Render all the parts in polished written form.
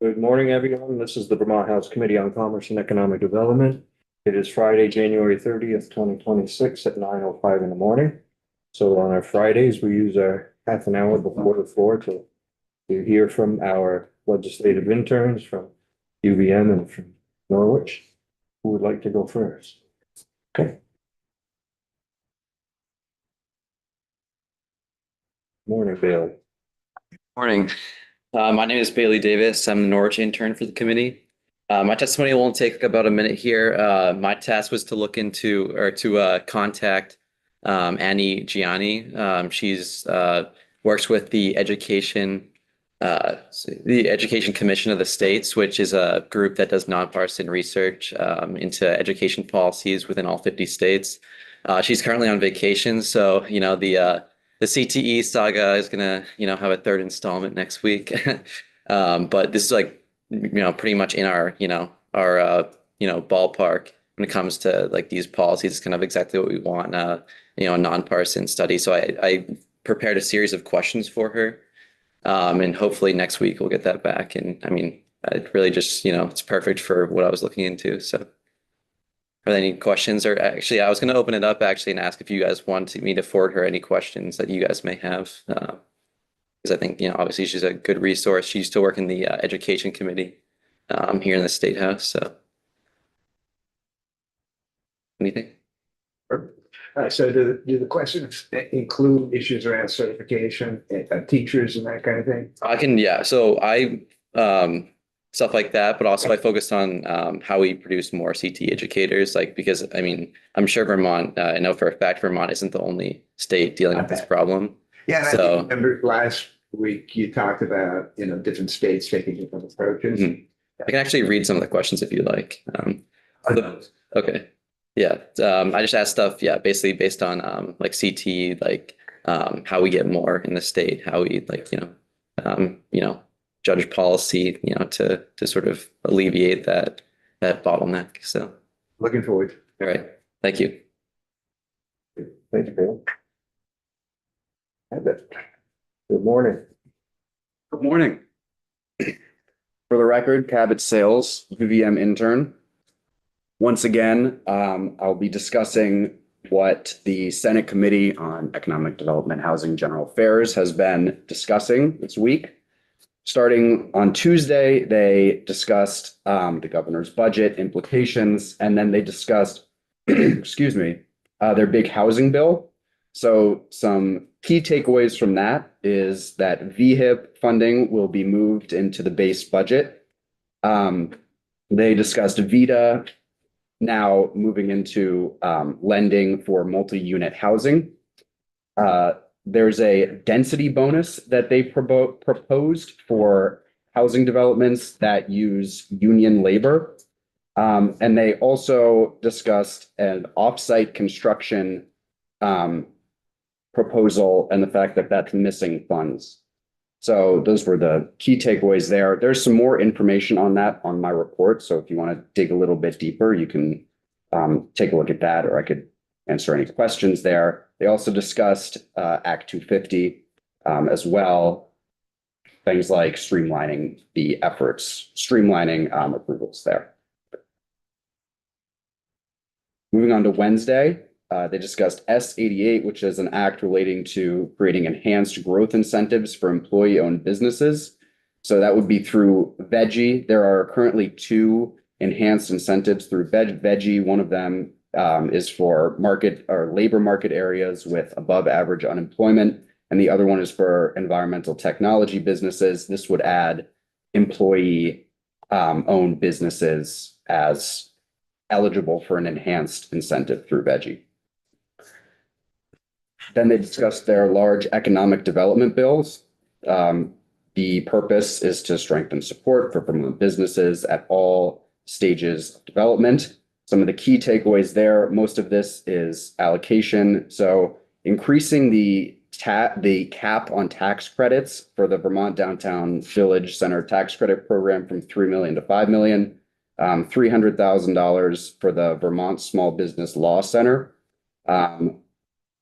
Good morning, everyone. This is the Vermont House Committee on Commerce and Economic Development. It is Friday, January 30th, 2026 at 9:05 in the morning. So on our Fridays, we use our half an hour before the floor to hear from our legislative interns from UVM and from Norwich. Who would like to go first? Okay. Morning, Bailey. Morning. My name is Bailey Davis. I'm the Norwich intern for the committee. My testimony won't take about a minute here. My task was to look into or to contact Annie Gianni. She's works with the Education Commission of the States, which is a group that does nonpartisan research into education policies within all 50 states. She's currently on vacation, so the CTE saga is gonna, have a third installment next week. But this is like, pretty much in our ballpark when it comes to like these policies. It's kind of exactly what we want, a nonpartisan study. So I prepared a series of questions for her. And hopefully next week we'll get that back. And I mean, it really just, it's perfect for what I was looking into. So are there any questions? Or actually, I was going to open it up actually and ask if you guys want me to forward her any questions that you guys may have. Because I think, obviously she's a good resource. She used to work in the education committee here in the State House. So anything? So do the questions include issues around certification, teachers and that kind of thing? I can, yeah. So stuff like that, but also I focused on how we produce more CT educators, like because I mean, I'm sure Vermont, I know for a fact Vermont isn't the only state dealing with this problem. Yeah, and I So remember last week you talked about, different states taking different approaches. I can actually read some of the questions if you like. Okay. Yeah. I just asked stuff, yeah, basically based on like CT, like how we get more in the state, how we like, judge policy, to sort of alleviate that bottleneck. So Looking forward. all right. Thank you. Thank you, Bailey. Good morning. Good morning. For the record, Cabot Sales, UVM intern. Once again, I'll be discussing what the Senate Committee on Economic Development, Housing, General Affairs has been discussing this week. Starting on Tuesday, they discussed the governor's budget implications, and then they discussed, excuse me, their big housing bill. So some key takeaways from that is that VHIP funding will be moved into the base budget. They discussed VITA now moving into lending for multi-unit housing. There's a density bonus that they proposed for housing developments that use union labor. And they also discussed an offsite construction proposal and the fact that that's missing funds. So those were the key takeaways there. There's some more information on that on my report. So if you want to dig a little bit deeper, you can take a look at that, or I could answer any questions there. They also discussed Act 250 as well. Things like streamlining the efforts, streamlining approvals there. Moving on to Wednesday, they discussed S88, which is an act relating to creating enhanced growth incentives for employee-owned businesses. So that would be through VEGI. There are currently two enhanced incentives through VEGI. One of them is for market or labor market areas with above average unemployment, and the other one is for environmental technology businesses. This would add employee-owned businesses as eligible for an enhanced incentive through VEGI. Then they discussed their large economic development bills. The purpose is to strengthen support for Vermont businesses at all stages of development. Some of the key takeaways there, most of this is allocation. So increasing the cap on tax credits for the Vermont Downtown Village Center tax credit program from 3 million to 5 million, $300,000 for the Vermont Small Business Law Center,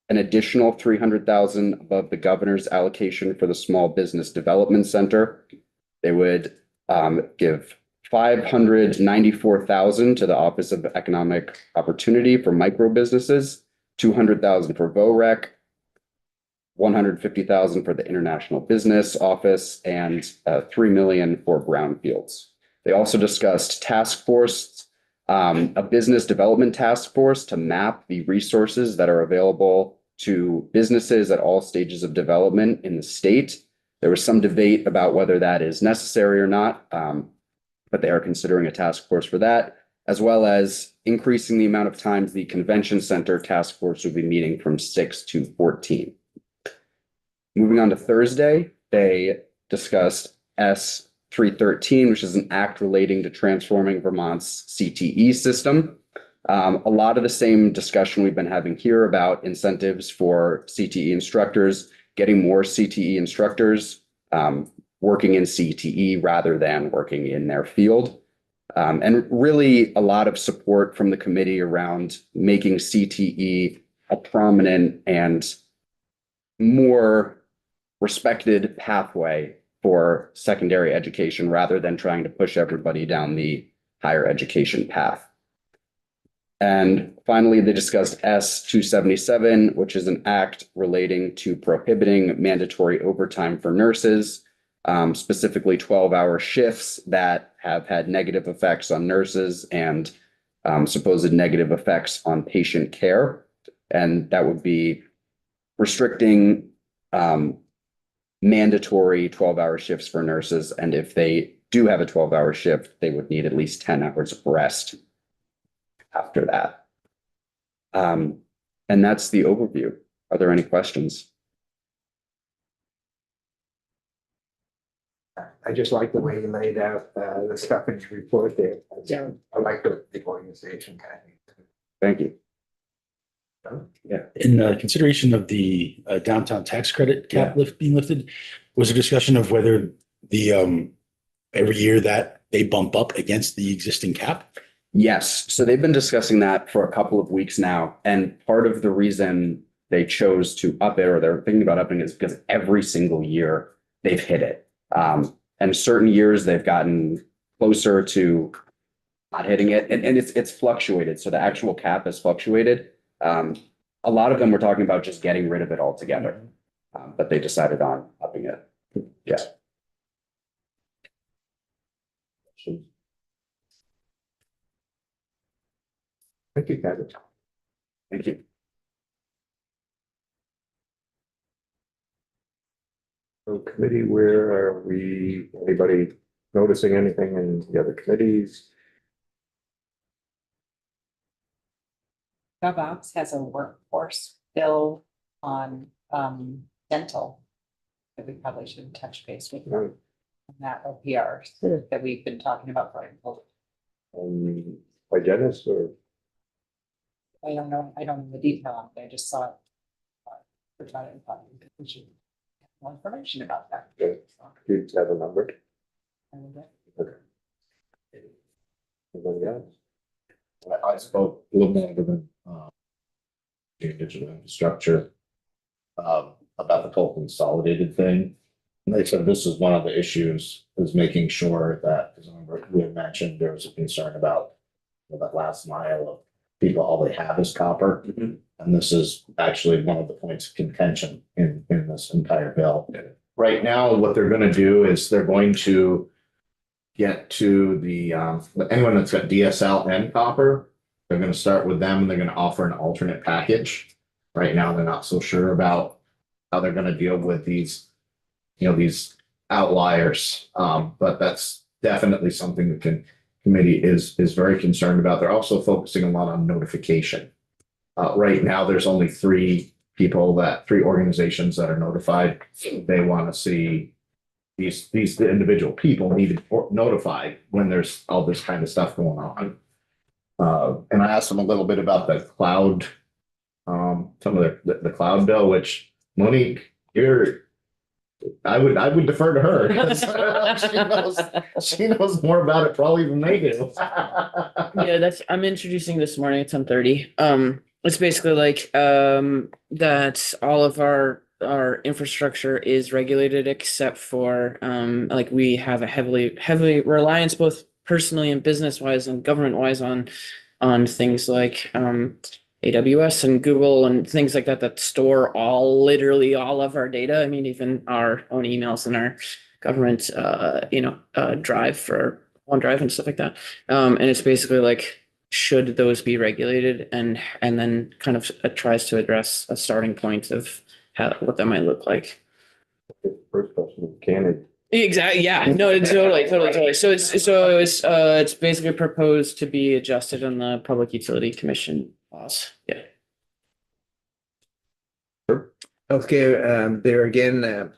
an additional 300,000 above the governor's allocation for the Small Business Development Center. They would give $594,000 to the Office of Economic Opportunity for micro businesses, $200,000 for VOREC, $150,000 for the International Business Office, and $3 million for brownfields. They also discussed task force, a business development task force to map the resources that are available to businesses at all stages of development in the state. There was some debate about whether that is necessary or not, but they are considering a task force for that, as well as increasing the amount of times the convention center task force will be meeting from 6 to 14. Moving on to Thursday, they discussed S313, which is an act relating to transforming Vermont's CTE system. A lot of the same discussion we've been having here about incentives for CTE instructors, getting more CTE instructors working in CTE rather than working in their field. And really a lot of support from the committee around making CTE a prominent and more respected pathway for secondary education rather than trying to push everybody down the higher education path. And finally, they discussed S277, which is an act relating to prohibiting mandatory overtime for nurses, specifically 12-hour shifts that have had negative effects on nurses and supposed negative effects on patient care. And that would be restricting mandatory 12-hour shifts for nurses. And if they do have a 12-hour shift, they would need at least 10 hours of rest after that. And that's the overview. Are there any questions? I just like the way you laid out the stuff in your report there. I like the organization kind of. Thank you. In consideration of the downtown tax credit cap being lifted, was a discussion of whether the every year that they bump up against the existing cap? Yes. So they've been discussing that for a couple of weeks now. And part of the reason they chose to up it, or they're thinking about upping it, is because every single year they've hit it. And certain years they've gotten closer to not hitting it. And it's fluctuated. So the actual cap has fluctuated. A lot of them were talking about just getting rid of it altogether. But they decided on upping it. Yeah. Thank you, Kevin. Thank you. So committee, where are we, anybody noticing anything in the other committees? GovOps has a workforce bill on dental that we probably should touch base with them on that OPR that we've been talking about for a while. By Dennis or? I don't know the detail on it. I just saw it. We should have more information about that. Do you have a number? Okay. Anybody else? I spoke a little longer than the digital infrastructure about the whole consolidated thing. And they said this is one of the issues, is making sure that, because I remember we had mentioned there was a concern about that last mile of people, all they have is copper. And this is actually one of the points of contention in this entire bill. Right now, what they're going to do is they're going to get to the anyone that's got DSL and copper, they're going to start with them and they're going to offer an alternate package. Right now, they're not so sure about how they're going to deal with these, these outliers. But that's definitely something the committee is very concerned about. They're also focusing a lot on notification. Right now, there's only three organizations that are notified. They want to see these individual people need to be notified when there's all this kind of stuff going on. And I asked them a little bit about the cloud, some of the cloud bill, which Monique, I would defer to her. She knows more about it probably than they do. Yeah, I'm introducing this morning at 10:30. It's basically like that all of our our infrastructure is regulated except for like we have a heavily reliance both personally and business wise and government wise on things like AWS and Google and things like that that store literally all of our data. I mean, even our own emails and our government drive for OneDrive and stuff like that. And it's basically like, should those be regulated, and then kind of tries to address a starting point of what that might look like. First question, can it? Exactly. Yeah. No. It's totally. So it's basically proposed to be adjusted in the Public Utility Commission laws. Yeah. Healthcare, there again,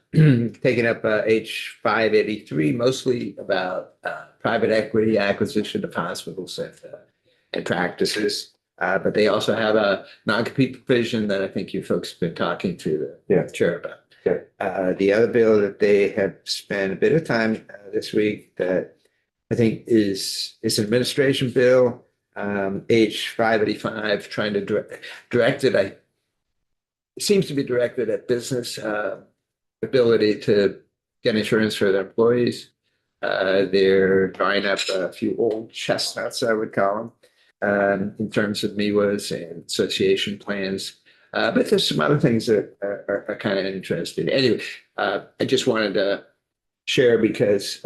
taking up H 583, mostly about private equity acquisition of hospitals and practices. But they also have a non-compete provision that I think you folks have been talking to the chair about. The other bill that they have spent a bit of time this week that I think is an administration bill, H 585, trying to direct it. It seems to be directed at business ability to get insurance for their employees. They're drawing up a few old chestnuts, I would call them, in terms of MIWAs and association plans. But there's some other things that are kind of interesting. Anyway, I just wanted to share because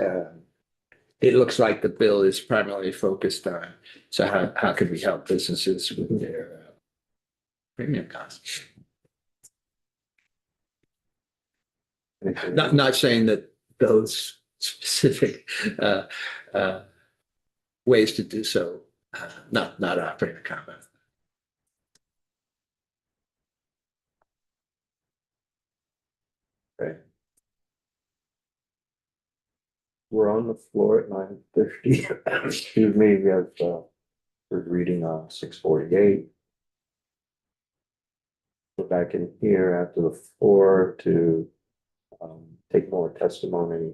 it looks like the bill is primarily focused on, so how can we help businesses with their premium costs? Not saying that those specific ways to do so, not offering a comment. Okay. We're on the floor at 9:50. Excuse me, we have third reading on 648. We're back in here after the floor to take more testimony.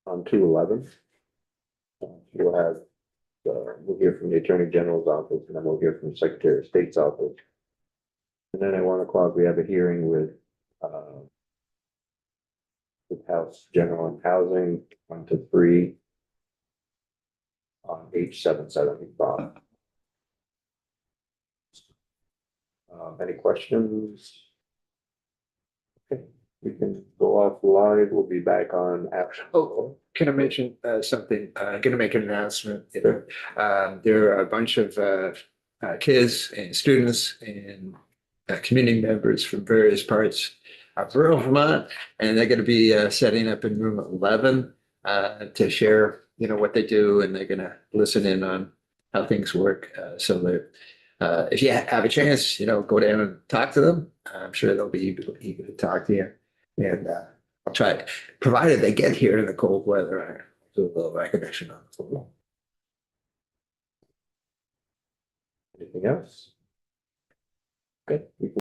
On 211. We'll have, we'll hear from the Attorney General's office, and then we'll hear from the Secretary of State's office. And then at 1 o'clock, we have a hearing with House General and Housing 1 to 3 on H 775. Any questions? Okay, we can go off live. We'll be back on after. Oh, can I mention something? I'm going to make an announcement. There are a bunch of kids and students and community members from various parts of rural Vermont, and they're going to be setting up in room 11 to share, what they do, and they're going to listen in on how things work. So that if you have a chance, go down and talk to them. I'm sure they'll be eager to talk to you. And I'll try, provided they get here in the cold weather, I do a little recognition on the floor. Anything else? Good.